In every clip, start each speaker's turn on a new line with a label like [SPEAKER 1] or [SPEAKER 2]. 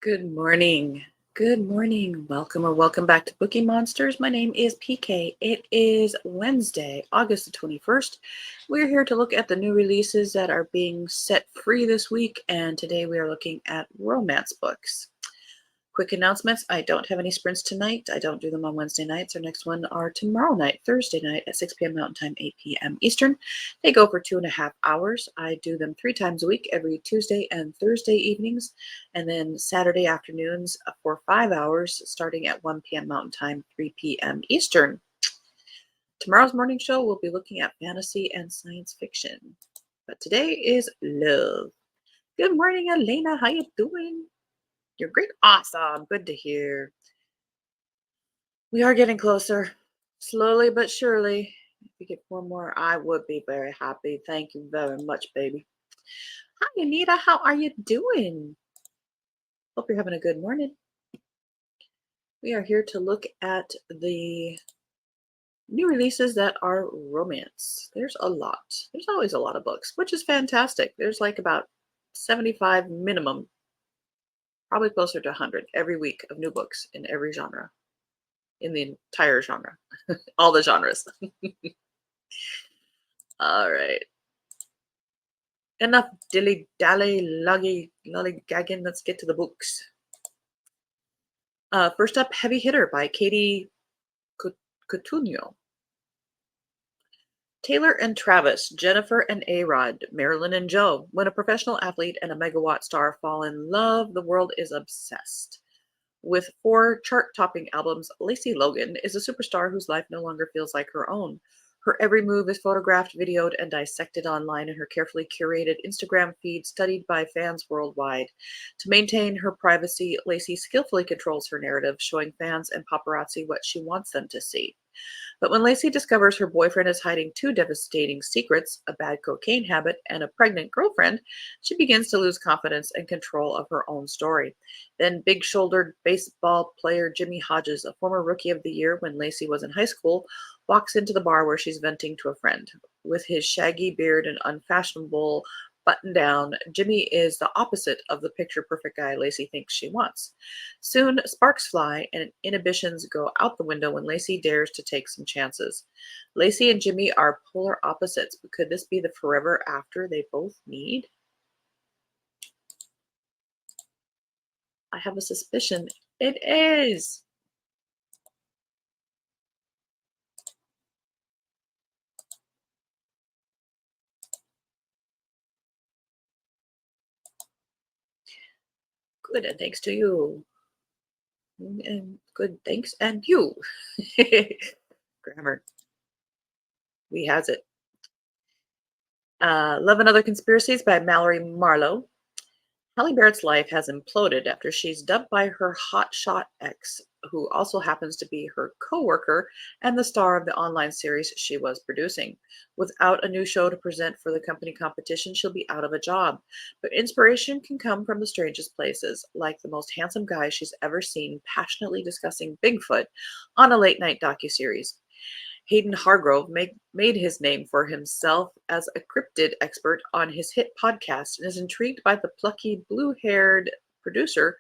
[SPEAKER 1] Good morning. Good morning. Welcome or welcome back to Bookeemonsters. My name is PK. It is Wednesday, August the 21st. We're here to look at the new releases that are being set free this week, and today we are looking at romance books. Quick announcements. I don't have any sprints tonight. I don't do them on Wednesday nights. Our next one are tomorrow night, Thursday night at 6 p.m. Mountain Time, 8 p.m. Eastern. They go for 2.5 hours. I do them 3 times a week, every Tuesday and Thursday evenings, and then Saturday afternoons for 5 hours, starting at 1 p.m. Mountain Time, 3 p.m. Eastern. Tomorrow's morning show, we'll be looking at fantasy and science fiction. But today is love. Good morning, Elena. How you doing? You're great. Awesome. Good to hear. We are getting closer, slowly but surely. If we get one more, I would be very happy. Thank you very much, baby. Hi, Anita. How are you doing? Hope you're having a good morning. We are here to look at the new releases that are romance. There's a lot. There's always a lot of books, which is fantastic. There's like about 75 minimum, probably closer to 100 every week of new books in every genre, in the entire genre, all the genres. All right. Enough dilly dally lollygagging. Let's get to the books. First up, Heavy Hitter by Katie Coutinho. Taylor and Travis, Jennifer and A-Rod, Marilyn and Joe. When a professional athlete and a megawatt star fall in love, the world is obsessed. With 4 chart-topping albums, Lacey Logan is a superstar whose life no longer feels like her own. Her every move is photographed, videoed, and dissected online in her carefully curated Instagram feed studied by fans worldwide. To maintain her privacy, Lacey skillfully controls her narrative, showing fans and paparazzi what she wants them to see. But when Lacey discovers her boyfriend is hiding 2 devastating secrets, a bad cocaine habit and a pregnant girlfriend, she begins to lose confidence and control of her own story. Then big-shouldered baseball player Jimmy Hodges, a former Rookie of the Year when Lacey was in high school, walks into the bar where she's venting to a friend. With his shaggy beard and unfashionable button down, Jimmy is the opposite of the picture-perfect guy Lacey thinks she wants. Soon, sparks fly and inhibitions go out the window when Lacey dares to take some chances. Lacey and Jimmy are polar opposites, but could this be the forever after they both need? I have a suspicion it is. Good, and thanks to you. And good, thanks, and you. Grammar. We has it. Love and Other Conspiracies by Mallory Marlowe. Halle Barrett's life has imploded after she's dumped by her hotshot ex, who also happens to be her co-worker and the star of the online series she was producing. Without a new show to present for the company competition, she'll be out of a job. But inspiration can come from the strangest places, like the most handsome guy she's ever seen passionately discussing Bigfoot on a late-night docuseries. Hayden Hargrove made his name for himself as a cryptid expert on his hit podcast and is intrigued by the plucky, blue-haired producer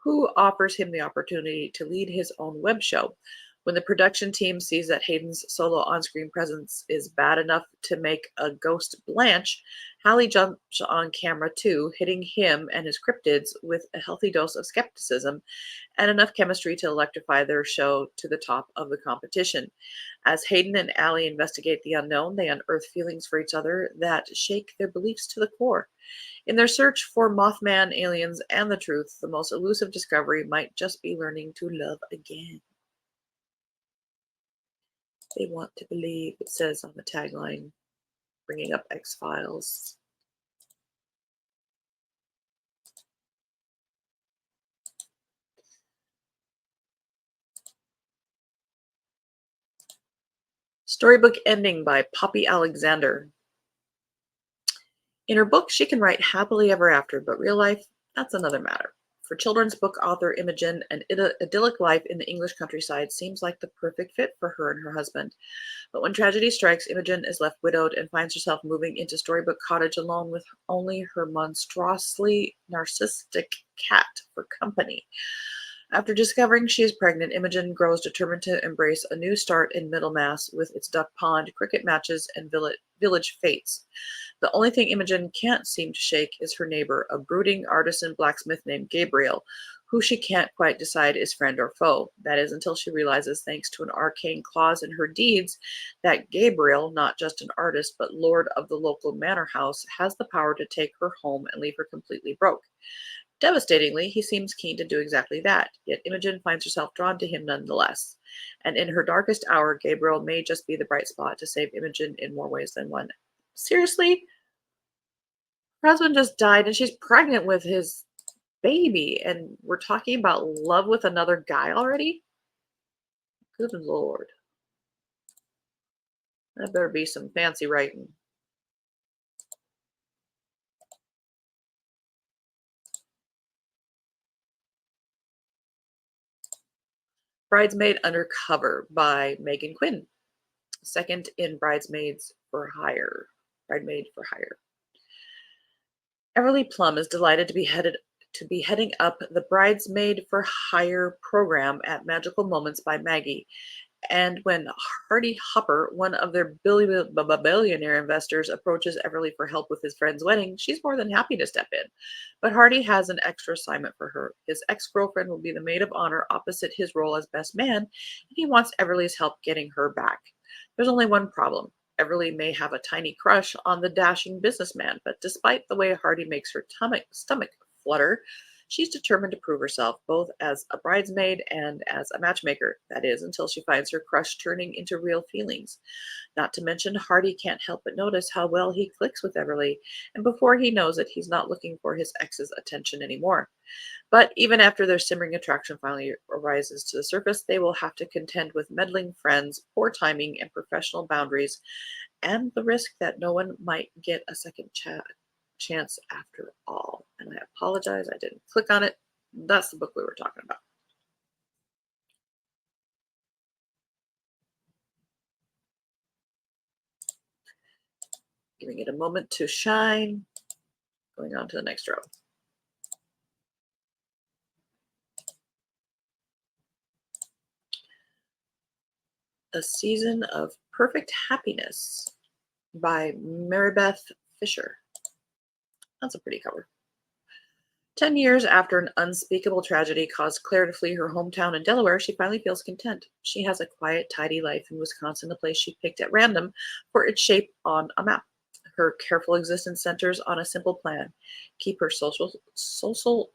[SPEAKER 1] who offers him the opportunity to lead his own web show. When the production team sees that Hayden's solo on-screen presence is bad enough to make a ghost blanch, Hallie jumps on camera too, hitting him and his cryptids with a healthy dose of skepticism and enough chemistry to electrify their show to the top of the competition. As Hayden and Allie investigate the unknown, they unearth feelings for each other that shake their beliefs to the core. In their search for Mothman, aliens, and the truth, the most elusive discovery might just be learning to love again. They want to believe, it says on the tagline, bringing up X-Files. Storybook Ending by Poppy Alexander. In her book, she can write happily ever after, but real life, that's another matter. For children's book author Imogen, an idyllic life in the English countryside seems like the perfect fit for her and her husband. But when tragedy strikes, Imogen is left widowed and finds herself moving into Storybook Cottage alone with only her monstrously narcissistic cat for company. After discovering she is pregnant, Imogen grows determined to embrace a new start in Middlemass with its duck pond, cricket matches, and village fates. The only thing Imogen can't seem to shake is her neighbor, a brooding artisan blacksmith named Gabriel, who she can't quite decide is friend or foe. That is until she realizes, thanks to an arcane clause in her deeds, that Gabriel, not just an artist but lord of the local manor house, has the power to take her home and leave her completely broke. Devastatingly, he seems keen to do exactly that, yet Imogen finds herself drawn to him nonetheless. And in her darkest hour, Gabriel may just be the bright spot to save Imogen in more ways than one. Seriously? Her husband just died and she's pregnant with his baby, and we're talking about love with another guy already? Good lord. That better be some fancy writing. Bridesmaid Undercover by Megan Quinn. Second in Bridesmaids for Hire. Bridemaid for Hire. Everly Plum is delighted to be heading up the Bridesmaid for Hire program at Magical Moments by Maggie. And when Hardy Hopper, one of their billionaire investors, approaches Everly for help with his friend's wedding, she's more than happy to step in. But Hardy has an extra assignment for her. His ex-girlfriend will be the maid of honor opposite his role as best man, and he wants Everly's help getting her back. There's only one problem. Everly may have a tiny crush on the dashing businessman, but despite the way Hardy makes her stomach flutter, she's determined to prove herself, both as a bridesmaid and as a matchmaker. That is, until she finds her crush turning into real feelings. Not to mention, Hardy can't help but notice how well he clicks with Everly, and before he knows it, he's not looking for his ex's attention anymore. But even after their simmering attraction finally rises to the surface, they will have to contend with meddling friends, poor timing, and professional boundaries, and the risk that no one might get a second chance after all. And I apologize, I didn't click on it. That's the book we were talking about. Giving it a moment to shine. Going on to the next row. A Season of Perfect Happiness by Marybeth Fisher. That's a pretty cover. 10 years after an unspeakable tragedy caused Claire to flee her hometown in Delaware, she finally feels content. She has a quiet, tidy life in Wisconsin, a place she picked at random for its shape on a map. Her careful existence centers on a simple plan: keep her social circle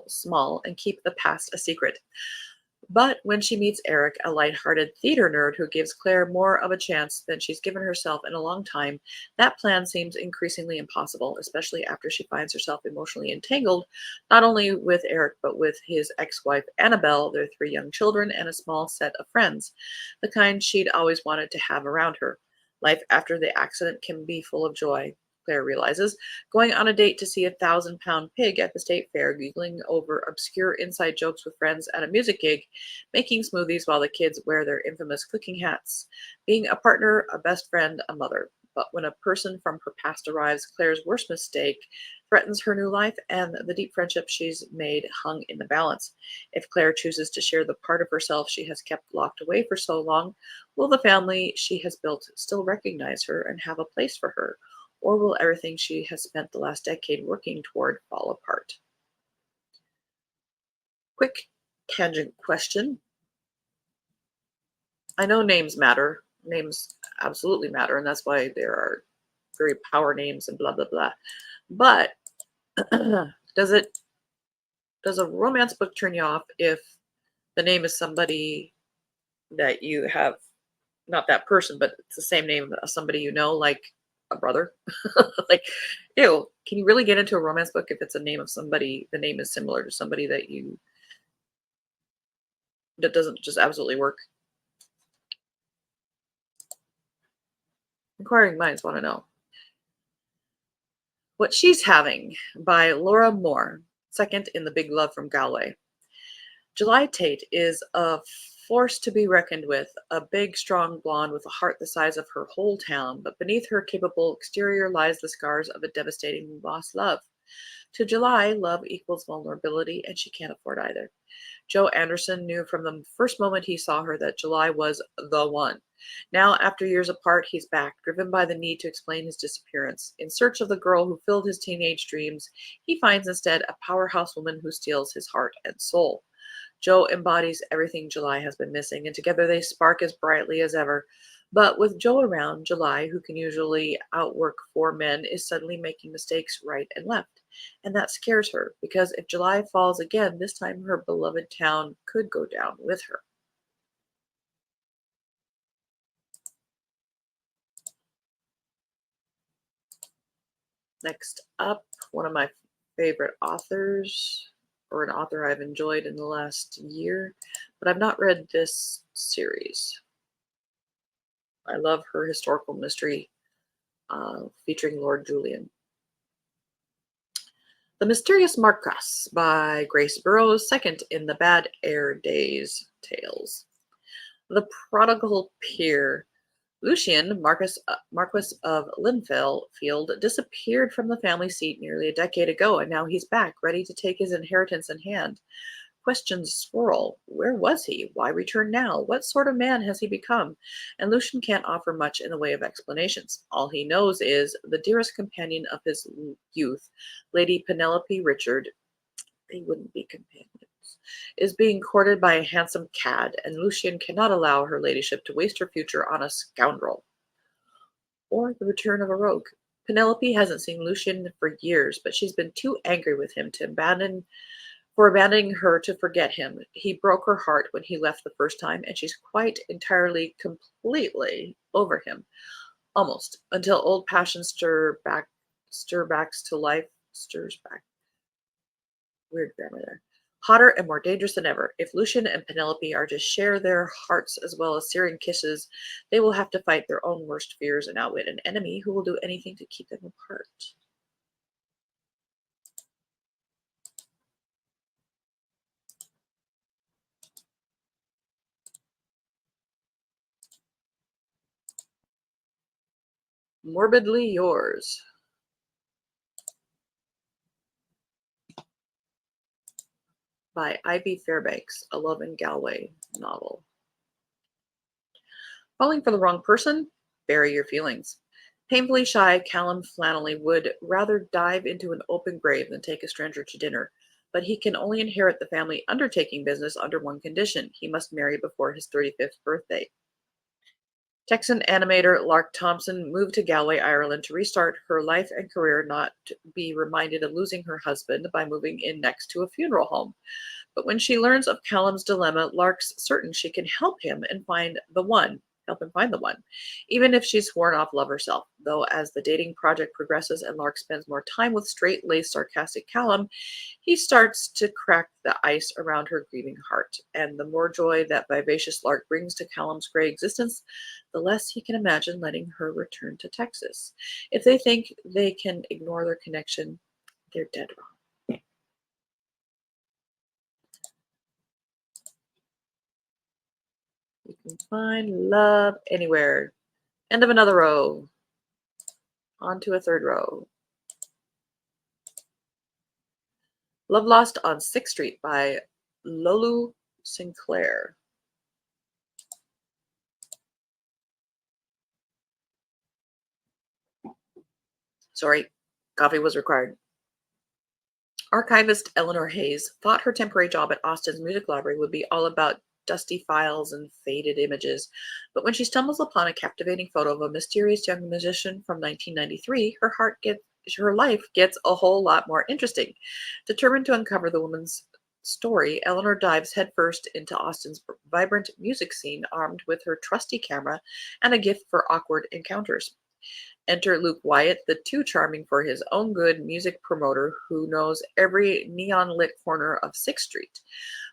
[SPEAKER 1] small and keep the past a secret. But when she meets Eric, a light-hearted theater nerd who gives Claire more of a chance than she's given herself in a long time, that plan seems increasingly impossible, especially after she finds herself emotionally entangled, not only with Eric, but with his ex-wife Annabelle, their 3 young children, and a small set of friends, the kind she'd always wanted to have around her. Life after the accident can be full of joy, Claire realizes, going on a date to see a 1,000-pound pig at the state fair, giggling over obscure inside jokes with friends at a music gig, making smoothies while the kids wear their infamous cooking hats, being a partner, a best friend, a mother. But when a person from her past arrives, Claire's worst mistake threatens her new life, and the deep friendship she's made hung in the balance. If Claire chooses to share the part of herself she has kept locked away for so long, will the family she has built still recognize her and have a place for her? Or will everything she has spent the last decade working toward fall apart? Quick tangent question. I know names matter. Names absolutely matter, and that's why there are very power names and blah blah blah. But does a romance book turn you off if the name is somebody that you have, not that person, but it's the same name as somebody you know, like a brother? Like, ew, can you really get into a romance book if it's a name of somebody, the name is similar to somebody that doesn't just absolutely work? Inquiring minds want to know. What She's Having by Laura Moore, second in the Big Love from Galway. July Tate is a force to be reckoned with, a big, strong blonde with a heart the size of her whole town, but beneath her capable exterior lies the scars of a devastating lost love. To July, love equals vulnerability, and she can't afford either. Joe Anderson knew from the first moment he saw her that July was the one. Now, after years apart, he's back, driven by the need to explain his disappearance. In search of the girl who filled his teenage dreams, he finds instead a powerhouse woman who steals his heart and soul. Joe embodies everything July has been missing, and together they spark as brightly as ever. But with Joe around, July, who can usually outwork four men, is suddenly making mistakes right and left. And that scares her, because if July falls again, this time her beloved town could go down with her. Next up, one of my favorite authors, or an author I've enjoyed in the last year, but I've not read this series. I love her historical mystery featuring Lord Julian. The Mysterious Marquess by Grace Burrows, second in the Bad Air Days tales. The Prodigal Peer. Lucian, Marquess of Linfield, disappeared from the family seat nearly a decade ago, and now he's back, ready to take his inheritance in hand. Questions swirl. Where was he? Why return now? What sort of man has he become? And Lucian can't offer much in the way of explanations. All he knows is the dearest companion of his youth, Lady Penelope Richard, they wouldn't be companions, is being courted by a handsome cad, and Lucian cannot allow her ladyship to waste her future on a scoundrel. Or the return of a rogue. Penelope hasn't seen Lucian for years, but she's been too angry with him to abandoning her to forget him. He broke her heart when he left the first time, and she's quite entirely, completely over him. Almost, until old passions stirs back. Weird grammar there. Hotter and more dangerous than ever. If Lucian and Penelope are to share their hearts as well as searing kisses, they will have to fight their own worst fears and outwit an enemy who will do anything to keep them apart. Morbidly Yours by Ivy Fairbanks, a Love in Galway novel. Falling for the wrong person? Bury your feelings. Painfully shy, Callum Flannelly would rather dive into an open grave than take a stranger to dinner, but he can only inherit the family undertaking business under one condition: he must marry before his 35th birthday. Texan animator Lark Thompson moved to Galway, Ireland to restart her life and career, not to be reminded of losing her husband by moving in next to a funeral home. But when she learns of Callum's dilemma, Lark's certain she can help him find the one, even if she's sworn off love herself. Though as the dating project progresses and Lark spends more time with straight-laced, sarcastic Callum, he starts to crack the ice around her grieving heart. And the more joy that vivacious Lark brings to Callum's gray existence, the less he can imagine letting her return to Texas. If they think they can ignore their connection, they're dead wrong. You can find love anywhere. End of another row. On to a third row. Love Lost on 6th Street by Lolu Sinclair. Sorry, coffee was required. Archivist Eleanor Hayes thought her temporary job at Austin's Music Library would be all about dusty files and faded images, but when she stumbles upon a captivating photo of a mysterious young musician from 1993, her life gets a whole lot more interesting. Determined to uncover the woman's story, Eleanor dives headfirst into Austin's vibrant music scene, armed with her trusty camera and a gift for awkward encounters. Enter Luke Wyatt, the too charming for his own good music promoter who knows every neon-lit corner of 6th Street.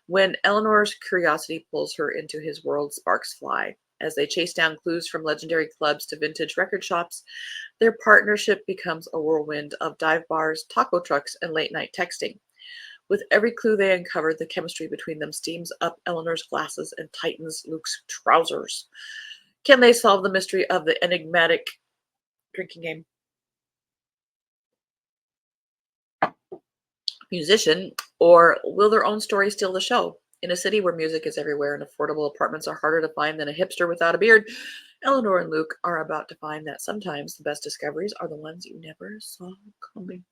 [SPEAKER 1] When Eleanor's curiosity pulls her into his world, sparks fly. As they chase down clues from legendary clubs to vintage record shops, Their partnership becomes a whirlwind of dive bars, taco trucks, and late night texting. With every clue they uncover, the chemistry between them steams up Eleanor's glasses and tightens Luke's trousers. Can they solve the mystery of the enigmatic drinking game musician, or will their own story steal the show? In a city where music is everywhere and affordable apartments are harder to find than a hipster without a beard, Eleanor and Luke are about to find that sometimes the best discoveries are the ones you never saw coming.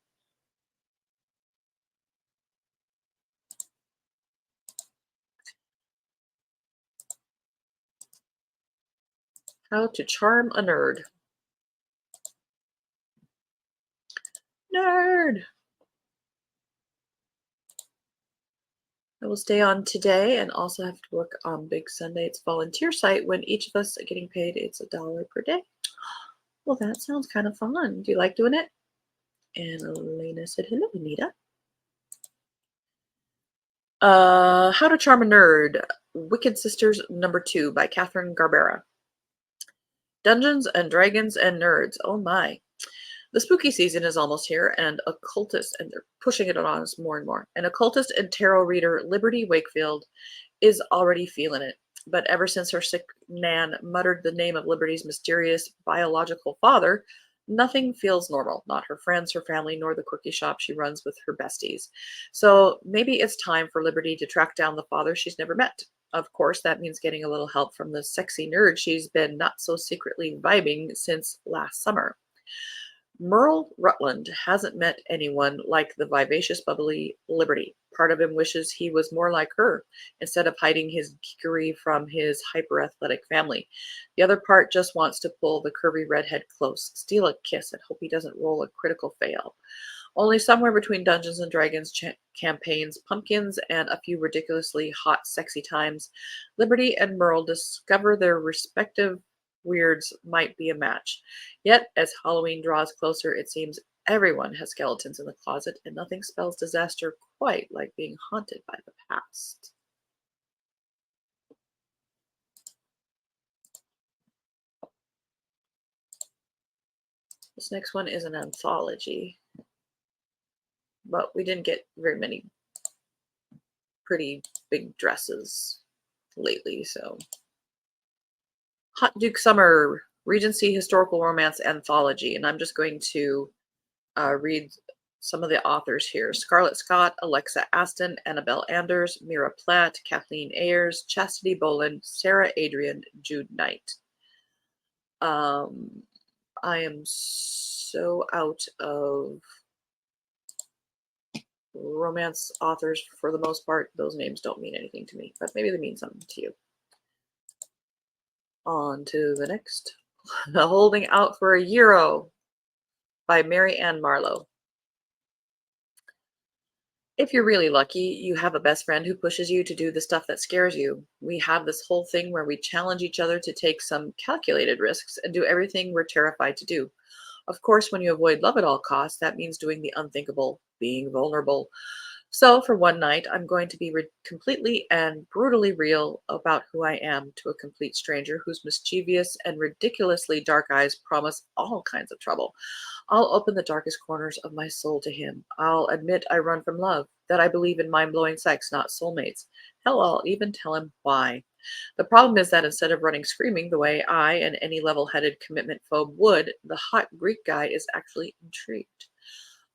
[SPEAKER 1] How to charm a nerd. Nerd! I will stay on today and also have to work on Big Sunday. It's volunteer site. When each of us are getting paid, it's $1 per day. Well, that sounds kind of fun. Do you like doing it? And Elena said, hello, Anita. How to Charm a Nerd. Wicked Sisters #2 by Catherine Garbera. Dungeons and Dragons and Nerds. Oh my. The spooky season is almost here, and they're pushing it on us more and more. An occultist and tarot reader, Liberty Wakefield, is already feeling it. But ever since her sick Nan muttered the name of Liberty's mysterious biological father, nothing feels normal. Not her friends, her family, nor the quirky shop she runs with her besties. So maybe it's time for Liberty to track down the father she's never met. Of course, that means getting a little help from the sexy nerd she's been not so secretly vibing since last summer. Merle Rutland hasn't met anyone like the vivacious, bubbly Liberty. Part of him wishes he was more like her, instead of hiding his geekery from his hyper-athletic family. The other part just wants to pull the curvy redhead close, steal a kiss, and hope he doesn't roll a critical fail. Only somewhere between Dungeons and Dragons campaigns, pumpkins, and a few ridiculously hot, sexy times, Liberty and Merle discover their respective weirds might be a match. Yet, as Halloween draws closer, it seems everyone has skeletons in the closet, and nothing spells disaster quite like being haunted by the past. This next one is an anthology, but we didn't get very many pretty big dresses lately, so. Hot Duke Summer, Regency Historical Romance Anthology, and I'm just going to read some of the authors here. Scarlett Scott, Alexa Aston, Annabelle Anders, Mira Platt, Kathleen Ayers, Chastity Boland, Sarah Adrian, Jude Knight. I am so out of romance authors for the most part. Those names don't mean anything to me, but maybe they mean something to you. On to the next. Holding Out for a Euro by Mary Ann Marlowe. If you're really lucky, you have a best friend who pushes you to do the stuff that scares you. We have this whole thing where we challenge each other to take some calculated risks and do everything we're terrified to do. Of course, when you avoid love at all costs, that means doing the unthinkable, being vulnerable. So for one night, I'm going to be completely and brutally real about who I am to a complete stranger whose mischievous and ridiculously dark eyes promise all kinds of trouble. I'll open the darkest corners of my soul to him. I'll admit I run from love, that I believe in mind-blowing sex, not soulmates. Hell, I'll even tell him why. The problem is that instead of running screaming the way I and any level-headed commitment phobe would, the hot Greek guy is actually intrigued.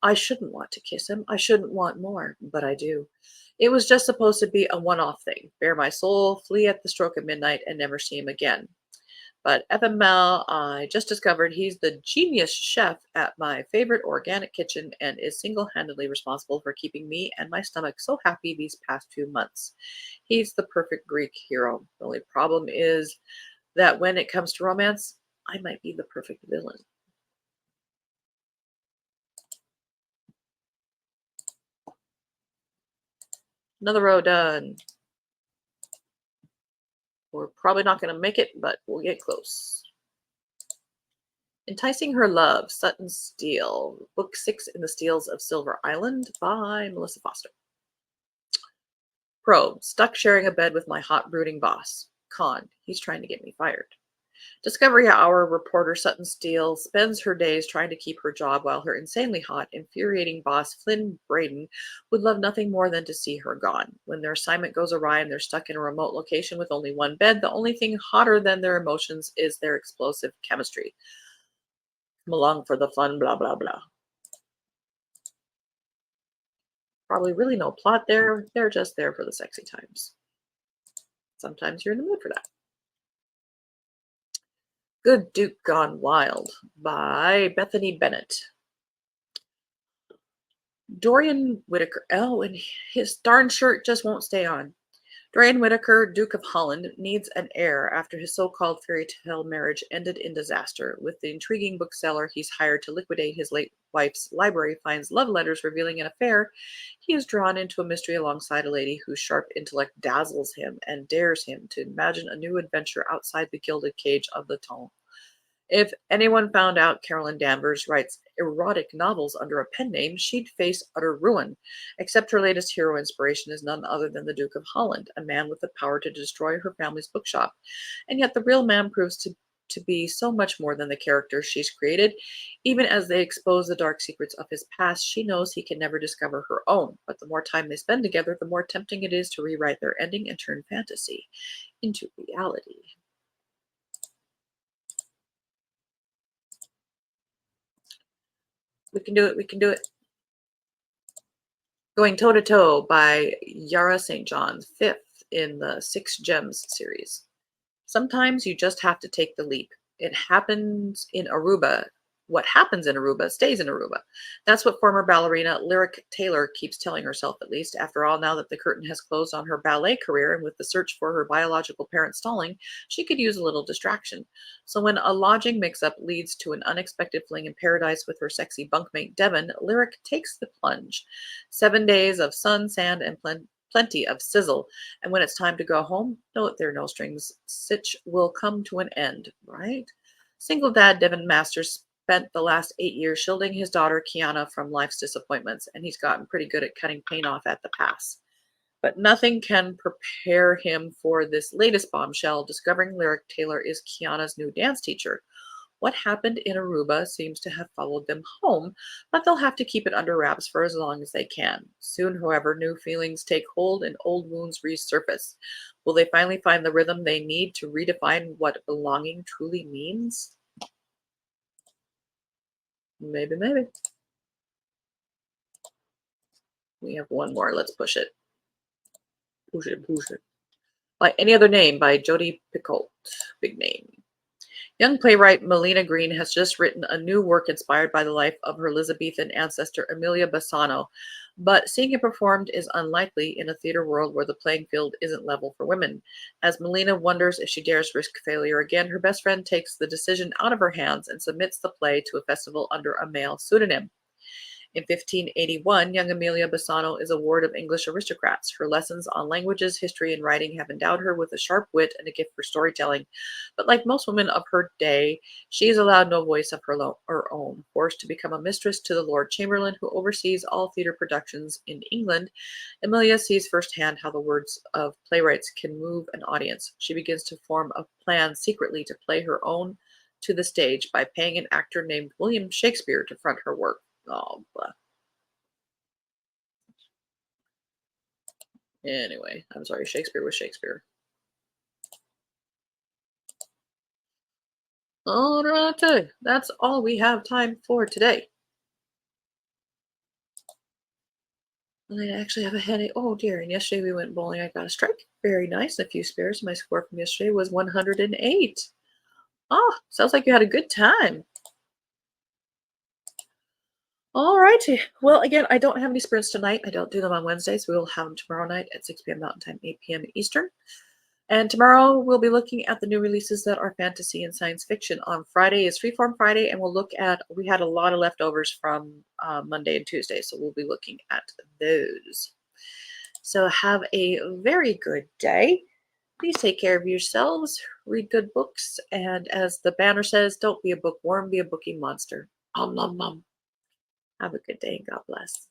[SPEAKER 1] I shouldn't want to kiss him. I shouldn't want more, but I do. It was just supposed to be a one-off thing. Bare my soul, flee at the stroke of midnight, and never see him again. But FML, I just discovered he's the genius chef at my favorite organic kitchen and is single-handedly responsible for keeping me and my stomach so happy these past few months. He's the perfect Greek hero. The only problem is that when it comes to romance, I might be the perfect villain. Another row done. We're probably not going to make it, but we'll get close. Enticing Her Love, Sutton Steele, Book 6 in the Steels of Silver Island by Melissa Foster. Pro, stuck sharing a bed with my hot brooding boss. Con, he's trying to get me fired. Discovery Hour reporter Sutton Steele spends her days trying to keep her job while her insanely hot, infuriating boss Flynn Braden would love nothing more than to see her gone. When their assignment goes awry and they're stuck in a remote location with only one bed, the only thing hotter than their emotions is their explosive chemistry. Come along for the fun, blah, blah, blah. Probably really no plot there. They're just there for the sexy times. Sometimes you're in the mood for that. Good Duke Gone Wild by Bethany Bennett. Dorian Whitaker. Oh, and his darn shirt just won't stay on. Dorian Whitaker, Duke of Holland, needs an heir after his so-called fairy tale marriage ended in disaster. With the intriguing bookseller he's hired to liquidate his late wife's library finds love letters revealing an affair, he is drawn into a mystery alongside a lady whose sharp intellect dazzles him and dares him to imagine a new adventure outside the gilded cage of the tomb. If anyone found out Carolyn Danvers writes erotic novels under a pen name, she'd face utter ruin. Except her latest hero inspiration is none other than the Duke of Holland, a man with the power to destroy her family's bookshop. And yet the real man proves to be so much more than the character she's created. Even as they expose the dark secrets of his past, she knows he can never discover her own. But the more time they spend together, the more tempting it is to rewrite their ending and turn fantasy into reality. We can do it. We can do it. Going Toe to Toe by Yara St. John, fifth in the Six Gems series. Sometimes you just have to take the leap. It happens in Aruba. What happens in Aruba stays in Aruba. That's what former ballerina Lyric Taylor keeps telling herself, at least. After all, now that the curtain has closed on her ballet career and with the search for her biological parents stalling, she could use a little distraction. So when a lodging mix-up leads to an unexpected fling in paradise with her sexy bunkmate Devon, Lyric takes the plunge. 7 days of sun, sand, and plenty of sizzle. And when it's time to go home, no, there are no strings. Sitch will come to an end, right? Single dad Devon Masters spent the last 8 years shielding his daughter Kiana from life's disappointments, and he's gotten pretty good at cutting paint off at the pass. But nothing can prepare him for this latest bombshell, discovering Lyric Taylor is Kiana's new dance teacher. What happened in Aruba seems to have followed them home, but they'll have to keep it under wraps for as long as they can. Soon, however, new feelings take hold and old wounds resurface. Will they finally find the rhythm they need to redefine what belonging truly means? Maybe, maybe. We have one more. Let's push it. Push it, push it. By Any Other Name by Jodi Picoult. Big name. Young playwright Melina Green has just written a new work inspired by the life of her Elizabethan ancestor Emilia Bassano, but seeing it performed is unlikely in a theater world where the playing field isn't level for women. As Melina wonders if she dares risk failure again, her best friend takes the decision out of her hands and submits the play to a festival under a male pseudonym. In 1581, young Amelia Bassano is a ward of English aristocrats. Her lessons on languages, history, and writing have endowed her with a sharp wit and a gift for storytelling. But like most women of her day, she is allowed no voice of her own. Forced to become a mistress to the Lord Chamberlain, who oversees all theater productions in England, Amelia sees firsthand how the words of playwrights can move an audience. She begins to form a plan secretly to play her own to the stage by paying an actor named William Shakespeare to front her work. Oh, blah. Anyway, I'm sorry, Shakespeare was Shakespeare. All right, that's all we have time for today. And I actually have a headache. Oh dear, and yesterday we went bowling. I got a strike. Very nice. A few spares. My score from yesterday was 108. Oh, sounds like you had a good time. All righty. Well, again, I don't have any sprints tonight. I don't do them on Wednesdays. We will have them tomorrow night at 6 p.m. Mountain Time, 8 p.m. Eastern. And tomorrow we'll be looking at the new releases that are fantasy and science fiction. On Friday is Freeform Friday, and we'll look at, we had a lot of leftovers from Monday and Tuesday, so we'll be looking at those. So have a very good day. Please take care of yourselves, read good books, and as the banner says, don't be a bookworm, be a bookie monster. Om nom nom. Have a good day and God bless.